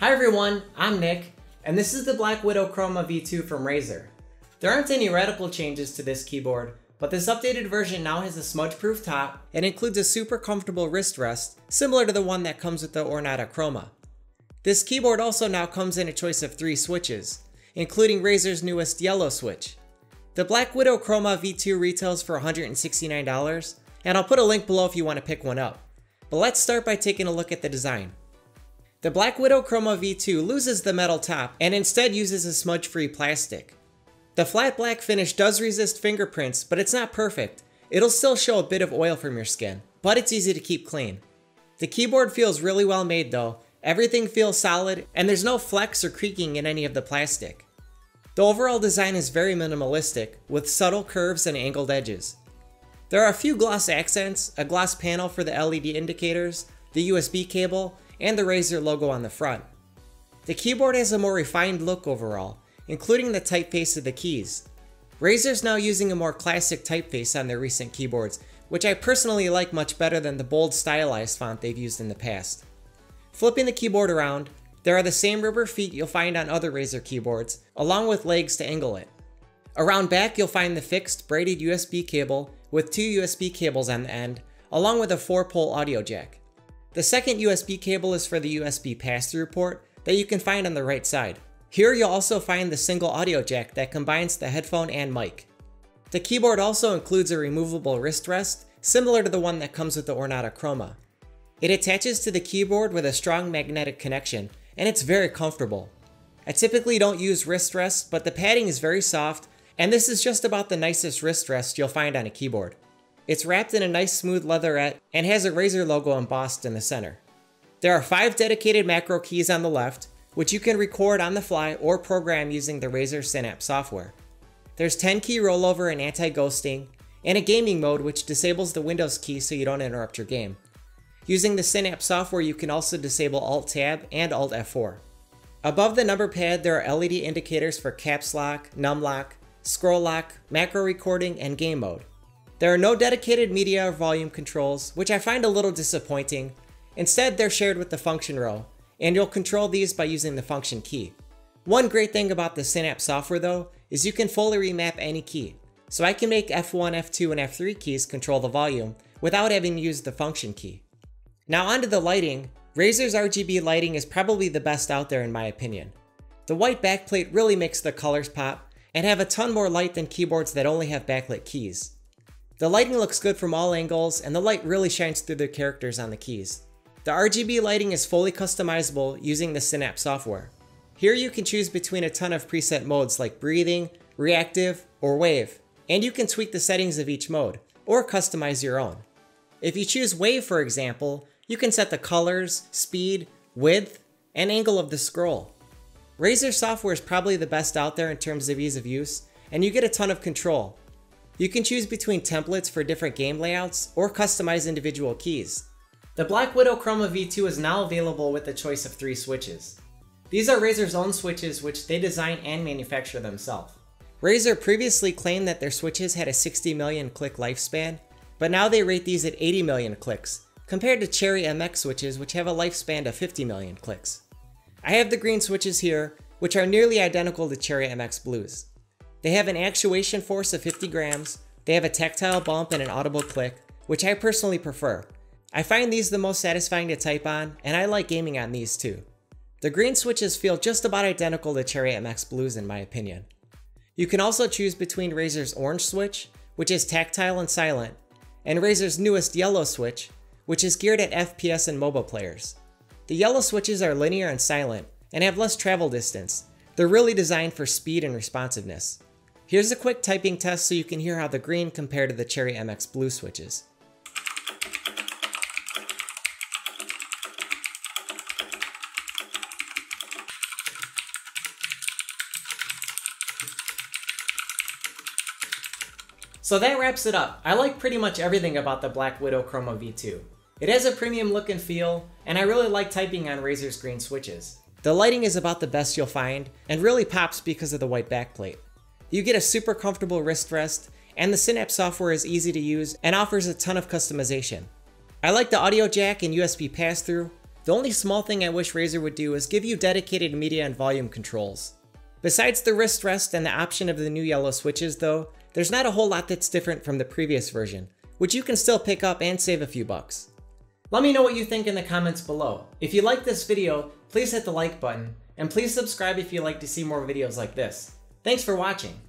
Hi everyone, I'm Nick, and this is the BlackWidow Chroma V2 from Razer. There aren't any radical changes to this keyboard, but this updated version now has a smudge-proof top and includes a super comfortable wrist rest, similar to the one that comes with the Ergonomic Chroma. This keyboard also now comes in a choice of 3 switches, including Razer's newest yellow switch. The BlackWidow Chroma V2 retails for $169, and I'll put a link below if you want to pick one up. But let's start by taking a look at the design. The BlackWidow Chroma V2 loses the metal top and instead uses a smudge-free plastic. The flat black finish does resist fingerprints, but it's not perfect. It'll still show a bit of oil from your skin, but it's easy to keep clean. The keyboard feels really well made though. Everything feels solid, and there's no flex or creaking in any of the plastic. The overall design is very minimalistic, with subtle curves and angled edges. There are a few gloss accents, a gloss panel for the LED indicators, the USB cable, and the Razer logo on the front. The keyboard has a more refined look overall, including the typeface of the keys. Razer's now using a more classic typeface on their recent keyboards, which I personally like much better than the bold stylized font they've used in the past. Flipping the keyboard around, there are the same rubber feet you'll find on other Razer keyboards, along with legs to angle it. Around back you'll find the fixed braided USB cable with 2 USB cables on the end, along with a 4-pole audio jack. The second USB cable is for the USB pass-through port that you can find on the right side. Here you'll also find the single audio jack that combines the headphone and mic. The keyboard also includes a removable wrist rest, similar to the one that comes with the Ergonomic Chroma. It attaches to the keyboard with a strong magnetic connection, and it's very comfortable. I typically don't use wrist rests, but the padding is very soft, and this is just about the nicest wrist rest you'll find on a keyboard. It's wrapped in a nice smooth leatherette and has a Razer logo embossed in the center. There are 5 dedicated macro keys on the left, which you can record on the fly or program using the Razer Synapse software. There's 10 key rollover and anti-ghosting, and a gaming mode which disables the Windows key so you don't interrupt your game. Using the Synapse software you can also disable Alt-Tab and Alt-F4. Above the number pad there are LED indicators for caps lock, num lock, scroll lock, macro recording, and game mode. There are no dedicated media or volume controls, which I find a little disappointing. Instead, they're shared with the function row, and you'll control these by using the function key. One great thing about the Synapse software though, is you can fully remap any key. So I can make F1, F2, and F3 keys control the volume without having to use the function key. Now onto the lighting. Razer's RGB lighting is probably the best out there in my opinion. The white backplate really makes the colors pop, and have a ton more light than keyboards that only have backlit keys. The lighting looks good from all angles, and the light really shines through the characters on the keys. The RGB lighting is fully customizable using the Synapse software. Here you can choose between a ton of preset modes like breathing, reactive, or wave, and you can tweak the settings of each mode, or customize your own. If you choose wave for example, you can set the colors, speed, width, and angle of the scroll. Razer software is probably the best out there in terms of ease of use, and you get a ton of control. You can choose between templates for different game layouts or customize individual keys. The BlackWidow Chroma V2 is now available with a choice of 3 switches. These are Razer's own switches which they design and manufacture themselves. Razer previously claimed that their switches had a 60 million click lifespan, but now they rate these at 80 million clicks, compared to Cherry MX switches which have a lifespan of 50 million clicks. I have the green switches here, which are nearly identical to Cherry MX Blues. They have an actuation force of 50 grams, they have a tactile bump and an audible click, which I personally prefer. I find these the most satisfying to type on, and I like gaming on these too. The green switches feel just about identical to Cherry MX Blues in my opinion. You can also choose between Razer's orange switch, which is tactile and silent, and Razer's newest yellow switch, which is geared at FPS and mobile players. The yellow switches are linear and silent, and have less travel distance. They're really designed for speed and responsiveness. Here's a quick typing test so you can hear how the green compare to the Cherry MX Blue switches. So that wraps it up. I like pretty much everything about the BlackWidow Chroma V2. It has a premium look and feel, and I really like typing on Razer's green switches. The lighting is about the best you'll find, and really pops because of the white backplate. You get a super comfortable wrist rest, and the Synapse software is easy to use and offers a ton of customization. I like the audio jack and USB pass-through, The only small thing I wish Razer would do is give you dedicated media and volume controls. Besides the wrist rest and the option of the new yellow switches though, there's not a whole lot that's different from the previous version, which you can still pick up and save a few bucks. Let me know what you think in the comments below. If you like this video, please hit the like button, and please subscribe if you'd like to see more videos like this. Thanks for watching.